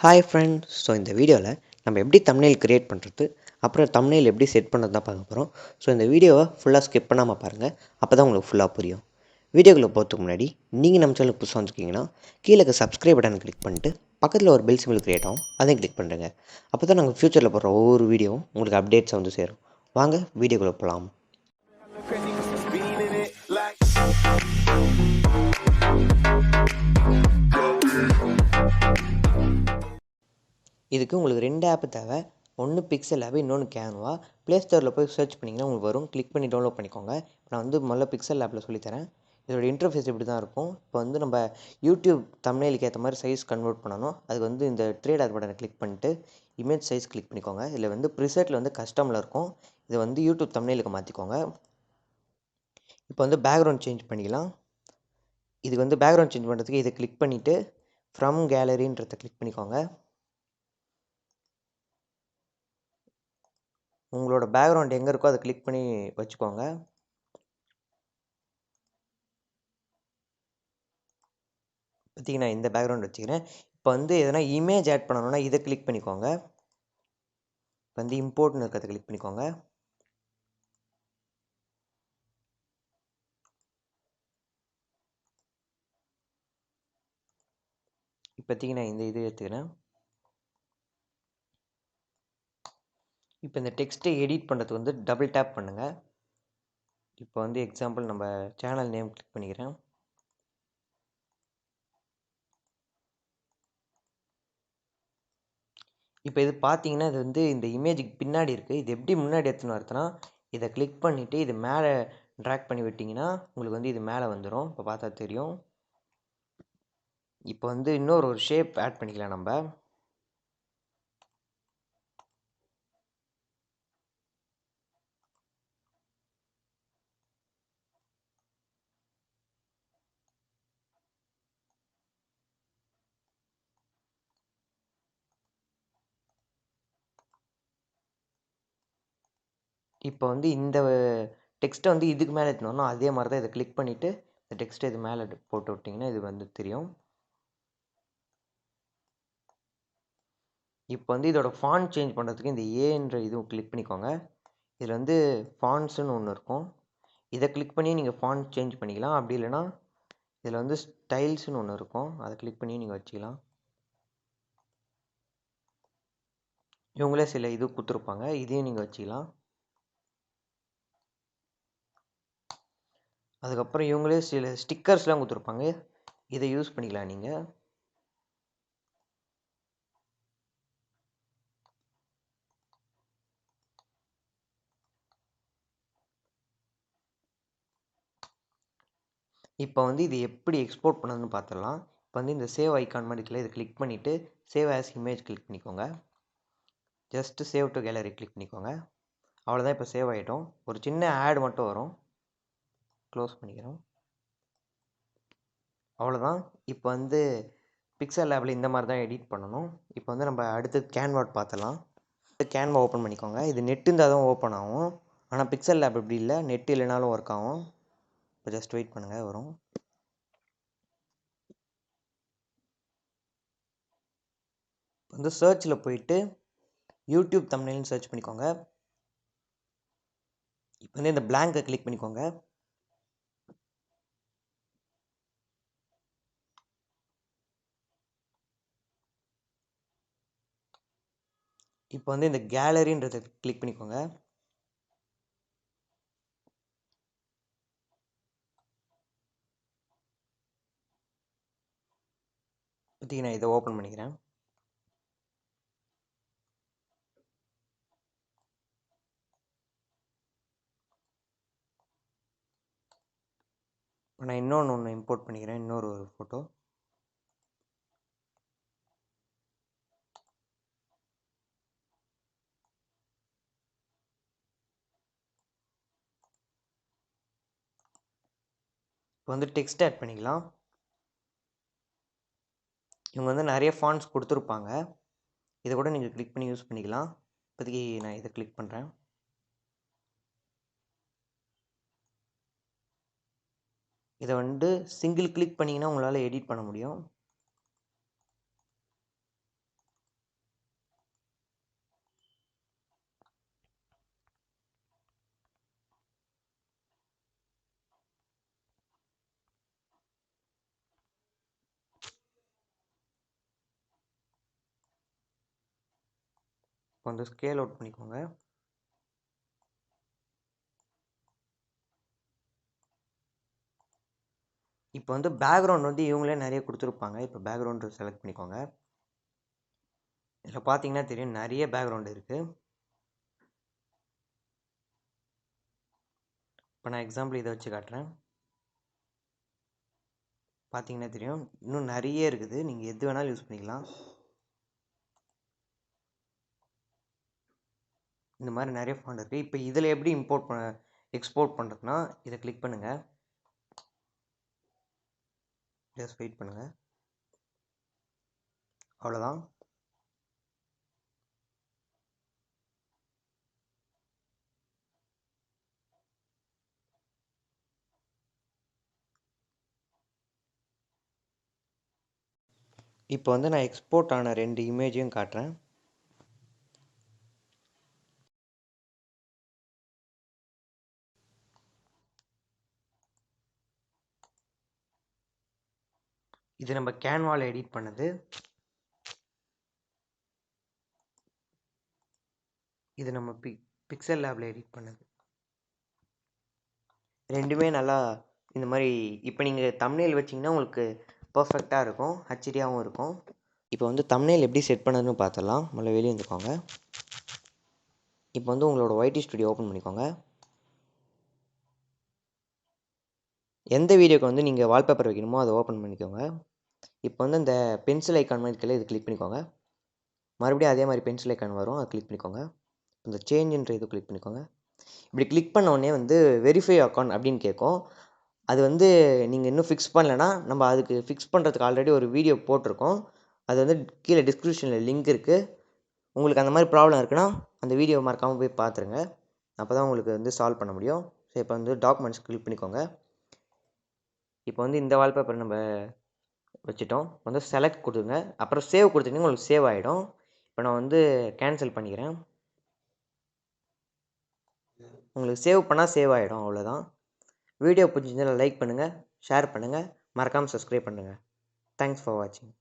Hi friends. So இந்த வீடியோவில் நம்ம எப்படி தம்ப்நெயில் க்ரியேட் பண்ணுறது, அப்புறம் தம்ப்நெயில் எப்படி செட் பண்ணுறது தான் பார்க்க போகிறோம். ஸோ இந்த வீடியோவை ஃபுல்லாக ஸ்கிப் பண்ணாமல் பாருங்கள், அப்போ தான் உங்களுக்கு ஃபுல்லாக புரியும். வீடியோக்குள்ளே போகிறதுக்கு முன்னாடி நீங்கள் நம்ம சேனலுக்கு புதுசாக வந்துருக்கீங்கன்னா கீழே இருக்க சப்ஸ்கிரைப் பட்டன் கிளிக் பண்ணிட்டு பக்கத்தில் ஒரு பெல் சிம்பிள் க்ரியேட் ஆகும், அதையும் கிளிக் பண்ணுறேங்க. அப்போ தான் நாங்கள் ஃப்யூச்சரில் போடுற ஒவ்வொரு வீடியோவும் உங்களுக்கு அப்டேட்ஸை வந்து சேரும். வாங்க வீடியோக்குள்ளே போகலாம். இதுக்கு உங்களுக்கு 2 ஆப் தேவை. ஒன்று பிக்சல் ஆப், இன்னொன்று கேன்வா. ப்ளே ஸ்டோரில் போய் சர்ச் பண்ணிங்கன்னா உங்களுக்கு வரும், கிளிக் பண்ணி டவுன்லோட் பண்ணிக்கோங்க. நான் வந்து முதல்ல பிக்சல் ஆப்பில் சொல்லித்தரேன். இதோட இன்டர்ஃபேஸ் இப்படி தான் இருக்கும். இப்போ வந்து நம்ம யூடியூப் தம்ப்நெயிலுக்கு ஏற்ற மாதிரி சைஸ் கன்வெர்ட் பண்ணணும். அதுக்கு வந்து இந்த த்ரீ டாட் பட்டனை கிளிக் பண்ணிட்டு இமேஜ் சைஸ் கிளிக் பண்ணிக்கோங்க. இதில் வந்து ப்ரிசெட்டில் வந்து கஸ்டமில் இருக்கும். இதை வந்து யூடியூப் தம்ப்நெயிலுக்கு மாற்றிக்கோங்க. இப்போ வந்து பேக்ரவுண்ட் சேஞ்ச் பண்ணிக்கலாம். இதுக்கு வந்து பேக்ரவுண்ட் சேஞ்ச் பண்ணுறதுக்கு இதை கிளிக் பண்ணிவிட்டு ஃப்ரம் கேலரின்றதை கிளிக் பண்ணிக்கோங்க. உங்களோட பேக்ரவுண்ட் எங்கே இருக்கோ அதை கிளிக் பண்ணி வச்சுக்கோங்க. பார்த்தீங்கன்னா இந்த பேக்ரவுண்ட் வச்சுக்கிறேன். இப்போ வந்து எதனா இமேஜ் ஆட் பண்ணணும்னா இதை கிளிக் பண்ணிக்கோங்க. இப்போ வந்து இம்போர்ட்னு இருக்கிறத கிளிக் பண்ணிக்கோங்க. இப்போ பார்த்தீங்கன்னா இந்த இது எடுத்துக்கிறேன். இப்போ இந்த டெக்ஸ்ட்டை எடிட் பண்ணுறதுக்கு வந்து டபுள் டேப் பண்ணுங்கள். இப்போ வந்து எக்ஸாம்பிள் நம்ம சேனல் நேம் கிளிக் பண்ணிக்கிறேன். இப்போ இது பார்த்தீங்கன்னா இது வந்து இந்த இமேஜுக்கு பின்னாடி இருக்குது. இது எப்படி முன்னாடி எடுத்துன்னு வரதுனா இதை கிளிக் பண்ணிவிட்டு இது மேலே ட்ராக் பண்ணி விட்டிங்கன்னா உங்களுக்கு வந்து இது மேலே வந்துடும். இப்போ பார்த்தா தெரியும். இப்போ வந்து இன்னொரு ஷேப் ஆட் பண்ணிக்கலாம் நம்ம. இப்போ வந்து இந்த டெக்ஸ்ட்டை வந்து இதுக்கு மேலே எடுத்துன்னு வரணும். அதே மாதிரி தான் இதை கிளிக் பண்ணிவிட்டு இந்த டெக்ஸ்ட்டை இது மேலே போட்டு விட்டிங்கன்னா இது வந்து தெரியும். இப்போ வந்து இதோட ஃபாண்ட் சேஞ்ச் பண்ணுறதுக்கு இந்த ஏன்ற இதுவும் கிளிக் பண்ணிக்கோங்க. இதில் வந்து ஃபாண்ட்ஸுன்னு ஒன்று இருக்கும். இதை கிளிக் பண்ணி நீங்கள் ஃபாண்ட் சேஞ்ச் பண்ணிக்கலாம். அப்படி இல்லைனா இதில் வந்து ஸ்டைல்ஸ்னு ஒன்று இருக்கும், அதை கிளிக் பண்ணி நீங்கள் வச்சுக்கலாம். இவங்களே சில இது கொடுத்துருப்பாங்க, இதையும் நீங்கள் வச்சுக்கலாம். அதுக்கப்புறம் இவங்களே சில ஸ்டிக்கர்ஸ்லாம் கொடுத்துருப்பாங்க, இதை யூஸ் பண்ணிக்கலாம் நீங்கள். இப்போ வந்து இது எப்படி எக்ஸ்போர்ட் பண்ணணும்னு பார்த்துடலாம். இப்போ வந்து இந்த சேவ் ஐக்கான் மாதிரி இருக்குல்ல, இதை கிளிக் பண்ணிவிட்டு சேவ் ஆஸ் இமேஜ் கிளிக் பண்ணிக்கோங்க. Just save to gallery click பண்ணிக்கோங்க. அவ்வளோதான், இப்போ சேவ் ஆகிட்டோம். ஒரு சின்ன ஆட் மட்டும் வரும், க்ளோஸ் பண்ணிக்கிறோம். அவ்வளோதான். இப்போ வந்து பிக்சல் லேபில் இந்த மாதிரி தான் எடிட் பண்ணணும். இப்போ வந்து நம்ம அடுத்து கேன்வா பார்த்துலாம். கேன்வா ஓப்பன் பண்ணிக்கோங்க. இது நெட் இருந்தால் தான் ஓப்பன் ஆகும், ஆனால் பிக்சல் லேப் இப்படி இல்லை, நெட் இல்லைனாலும் ஒர்க் ஆகும். இப்போ ஜஸ்ட் வெயிட் பண்ணுங்கள், வரும். வந்து சர்ச்சில் போயிட்டு யூடியூப் தம்ப்நெயில்னு சர்ச் பண்ணிக்கோங்க. இப்போ வந்து இந்த பிளாங்கை கிளிக் பண்ணிக்கோங்க. இப்போ வந்து இந்த கேலரின்றதை கிளிக் பண்ணிக்கோங்க. பார்த்தீங்கன்னா இதை ஓப்பன் பண்ணிக்கிறேன். இப்போ நான் ஒன்று இம்போர்ட் பண்ணிக்கிறேன், இன்னொரு ஃபோட்டோ. இப்போ வந்து டெக்ஸ்ட் ஆட் பண்ணிக்கலாம். இவங்க வந்து நிறைய ஃபாண்ட்ஸ் கொடுத்துருப்பாங்க, இதை கூட நீங்கள் கிளிக் பண்ணி யூஸ் பண்ணிக்கலாம். இப்போதைக்கு நான் இதை கிளிக் பண்ணுறேன். இதை வந்து சிங்கிள் கிளிக் பண்ணிங்கன்னா உங்களால் எடிட் பண்ண முடியும். இப்போ வந்து ஸ்கேல் அவுட் பண்ணிக்கோங்க. இப்போ வந்து பேக்ரவுண்ட் வந்து இவங்களே நிறைய கொடுத்துருப்பாங்க. இப்போ பேக்ரவுண்டு செலக்ட் பண்ணிக்கோங்க. இதில் பார்த்தீங்கன்னா தெரியும் நிறைய பேக்ரவுண்ட் இருக்குது. இப்போ நான் எக்ஸாம்பிள் இதை வச்சு காட்டுறேன். பார்த்தீங்கன்னா தெரியும் இன்னும் நிறைய இருக்குது. நீங்கள் எது வேணாலும் யூஸ் பண்ணிக்கலாம். இந்த மாதிரி நிறைய ஃபாண்ட் இருக்குது. இப்போ இதில் எப்படி எக்ஸ்போர்ட் பண்ணுறதுனா இதை கிளிக் பண்ணுங்கள். ஜஸ்ட் வெயிட் பண்ணுங்கள். அவ்வளோதான். இப்போ வந்து நான் எக்ஸ்போர்ட் ஆன 2 இமேஜையும் காட்டுறேன். இது நம்ம கேன்வாவில் எடிட் பண்ணது. இது நம்ம பிக்சல் லேபில் எடிட் பண்ணது. ரெண்டுமே நல்லா இந்த மாதிரி இப்போ நீங்கள் தம்ப்நெயில் வச்சிங்கன்னா உங்களுக்கு பர்ஃபெக்டாக இருக்கும், ஹெச்டியாகவும் இருக்கும். இப்போ வந்து தம்ப்நெயில் எப்படி செட் பண்ணதுன்னு பார்த்துடலாம். முதல்ல வெளியே வந்துக்கோங்க. இப்போ வந்து உங்களோட ஒய்டி ஸ்டுடியோ ஓப்பன் பண்ணிக்கோங்க. எந்த வீடியோக்கு வந்து நீங்கள் வால்பேப்பர் வைக்கணுமோ அதை ஓப்பன் பண்ணிக்கோங்க. இப்போ வந்து இந்த பென்சில் ஐக்கான் மாதிரி இருக்கல, இது கிளிக் பண்ணிக்கோங்க. மறுபடியும் அதே மாதிரி பென்சில் ஐக்கான் வரும், அதை கிளிக் பண்ணிக்கோங்க. இந்த சேஞ்சுன்ற இது கிளிக் பண்ணிக்கோங்க. இப்படி கிளிக் பண்ண உடனே வந்து வெரிஃபை அக்கௌண்ட் அப்படின்னு கேட்கும். அது வந்து நீங்கள் இன்னும் ஃபிக்ஸ் பண்ணலைன்னா நம்ம அதுக்கு ஃபிக்ஸ் பண்ணுறதுக்கு ஆல்ரெடி ஒரு வீடியோ போட்டிருக்கோம். அது வந்து கீழே டிஸ்கிரிப்ஷனில் லிங்க் இருக்குது. உங்களுக்கு அந்த மாதிரி ப்ராப்ளம் இருக்குன்னா அந்த வீடியோ மறக்காமல் போய் பார்த்துருங்க. அப்போ தான் உங்களுக்கு வந்து சால்வ் பண்ண முடியும். ஸோ இப்போ வந்து டாக்குமெண்ட்ஸ் கிளிக் பண்ணிக்கோங்க. இப்போ வந்து இந்த வால்பேப்பர் நம்ம வச்சுட்டோம். வந்து செலக்ட் கொடுத்துங்க. அப்புறம் சேவ் கொடுத்தீங்கன்னா உங்களுக்கு சேவ் ஆகிடும். இப்போ நான் வந்து கேன்சல் பண்ணிக்கிறேன். உங்களுக்கு சேவ் பண்ணால் சேவ் ஆகிடும். அவ்வளோதான். வீடியோ பிடிச்சிருந்தால் லைக் பண்ணுங்கள், ஷேர் பண்ணுங்கள், மறக்காமல் சப்ஸ்கிரைப் பண்ணுங்கள். தேங்க்ஸ் ஃபார் வாட்சிங்.